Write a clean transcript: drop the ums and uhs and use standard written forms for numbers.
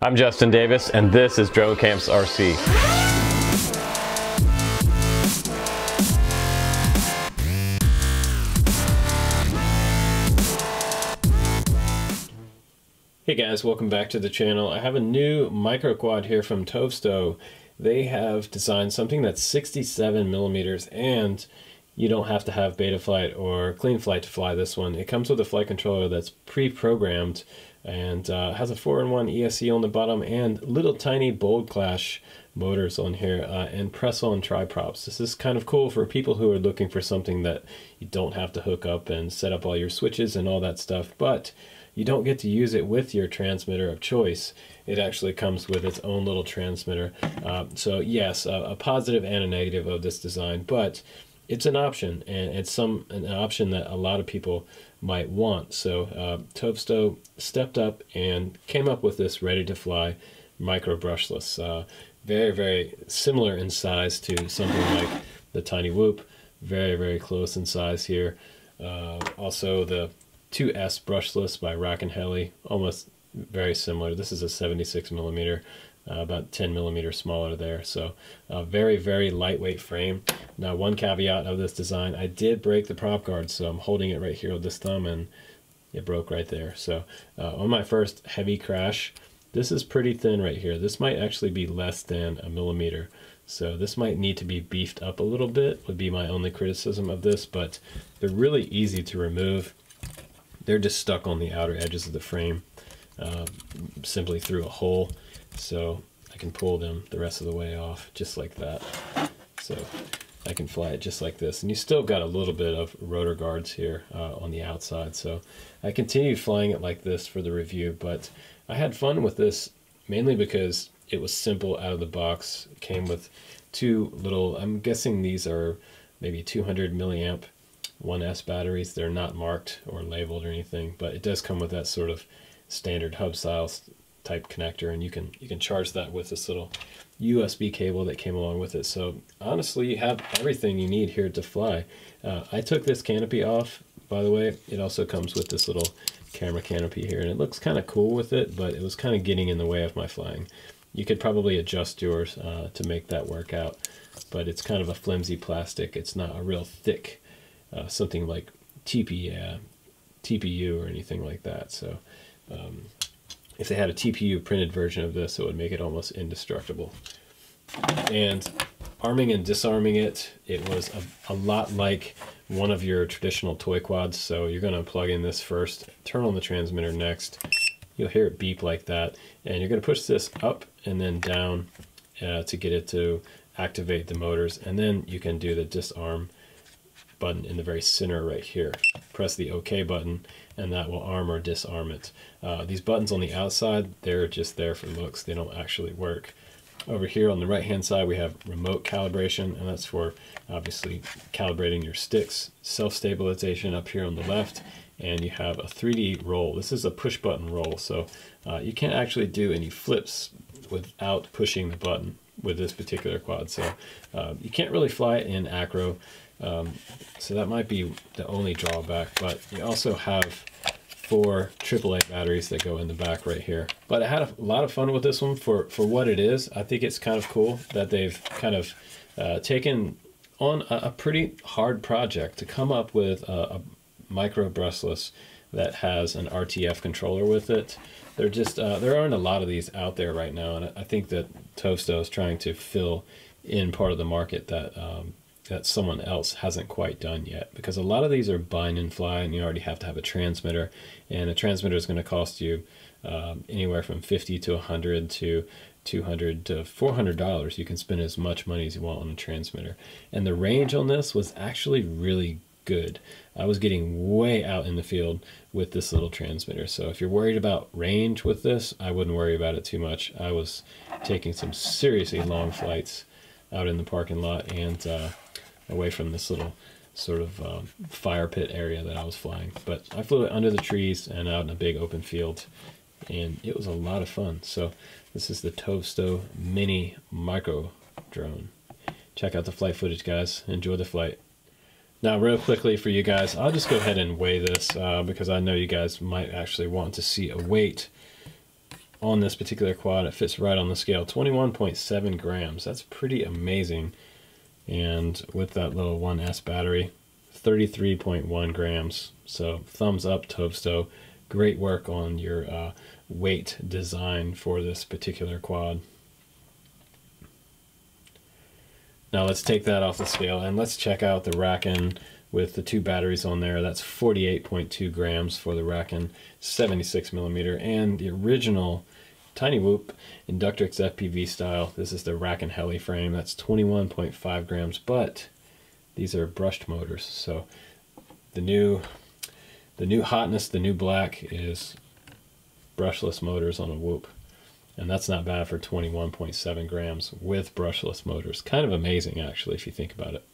I'm Justin Davis, and this is Drone Camps RC. Hey guys, welcome back to the channel. I have a new micro quad here from TOVSTO. They have designed something that's 67 millimeters, and you don't have to have Betaflight or CleanFlight to fly this one. It comes with a flight controller that's pre-programmed and has a 4-in-1 ESC on the bottom and little tiny Bold Clash motors on here and press-on tri-props. This is kind of cool for people who are looking for something that you don't have to hook up and set up all your switches and all that stuff, but you don't get to use it with your transmitter of choice. It actually comes with its own little transmitter. So yes, a positive and a negative of this design, but it's an option, and it's an option that a lot of people might want. So TOVSTO stepped up and came up with this ready-to-fly micro brushless. Very, very similar in size to something like the Tiny Whoop. Very, very close in size here. Also the 2S brushless by Rack and Heli, almost very similar. This is a 76 millimeter. About 10 millimeters smaller there. So very, very lightweight frame. Now, one caveat of this design, I did break the prop guard, so I'm holding it right here with this thumb and it broke right there. So on my first heavy crash, this is pretty thin right here. This might actually be less than a millimeter. So this might need to be beefed up a little bit, would be my only criticism of this, but they're really easy to remove. They're just stuck on the outer edges of the frame simply through a hole. So I can pull them the rest of the way off just like that. So I can fly it just like this. And you still got a little bit of rotor guards here on the outside. So I continued flying it like this for the review, but I had fun with this mainly because it was simple out of the box. It came with two little, I'm guessing these are maybe 200 milliamp 1S batteries. They're not marked or labeled or anything, but it does come with that sort of standard hub style type connector, and you can charge that with this little USB cable that came along with it. So honestly, you have everything you need here to fly. I took this canopy off, by the way. It also comes with this little camera canopy here, and it looks kind of cool with it, but it was kind of getting in the way of my flying. You could probably adjust yours to make that work out, but it's kind of a flimsy plastic. It's not a real thick something like TPU or anything like that. So if they had a TPU printed version of this, it would make it almost indestructible. And arming and disarming it, it was a lot like one of your traditional toy quads. So you're going to plug in this first, turn on the transmitter next. You'll hear it beep like that, and you're going to push this up and then down to get it to activate the motors, and then you can do the disarm button in the very center right here. Press the OK button, and that will arm or disarm it. These buttons on the outside, they're just there for looks. They don't actually work. Over here on the right hand side, we have remote calibration, and that's for obviously calibrating your sticks. Self-stabilization up here on the left, and you have a 3D roll. This is a push button roll, so you can't actually do any flips without pushing the button with this particular quad. So you can't really fly it in acro. So that might be the only drawback, but you also have 4 AAA batteries that go in the back right here. But I had a lot of fun with this one for what it is. I think it's kind of cool that they've kind of taken on a pretty hard project to come up with a micro brushless that has an RTF controller with it. They're just there aren't a lot of these out there right now, and I think that TOVSTO is trying to fill in part of the market that that someone else hasn't quite done yet, because a lot of these are bind and fly, and you already have to have a transmitter, and a transmitter is going to cost you anywhere from $50 to $100 to $200 to $400. You can spend as much money as you want on a transmitter, and the range on this was actually really good. I was getting way out in the field with this little transmitter, so if you're worried about range with this, I wouldn't worry about it too much. I was taking some seriously long flights out in the parking lot and away from this little sort of fire pit area that I was flying. But I flew it under the trees and out in a big open field, and it was a lot of fun. So this is the TOVSTO Mini Micro Drone. Check out the flight footage, guys. Enjoy the flight. Now, real quickly for you guys, I'll just go ahead and weigh this because I know you guys might actually want to see a weight. on this particular quad, it fits right on the scale, 21.7 grams. That's pretty amazing. And with that little 1S battery, 33.1 grams. So thumbs up, TOVSTO. Great work on your weight design for this particular quad. Now let's take that off the scale and let's check out the Racken with the 2 batteries on there. That's 48.2 grams for the Racken 76mm, and the original Tiny Whoop Inductrix FPV style. This is the Racken Heli frame. That's 21.5 grams, but these are brushed motors. So the new hotness, the new black is brushless motors on a Whoop. And that's not bad for 21.7 grams with brushless motors. Kind of amazing, actually, if you think about it.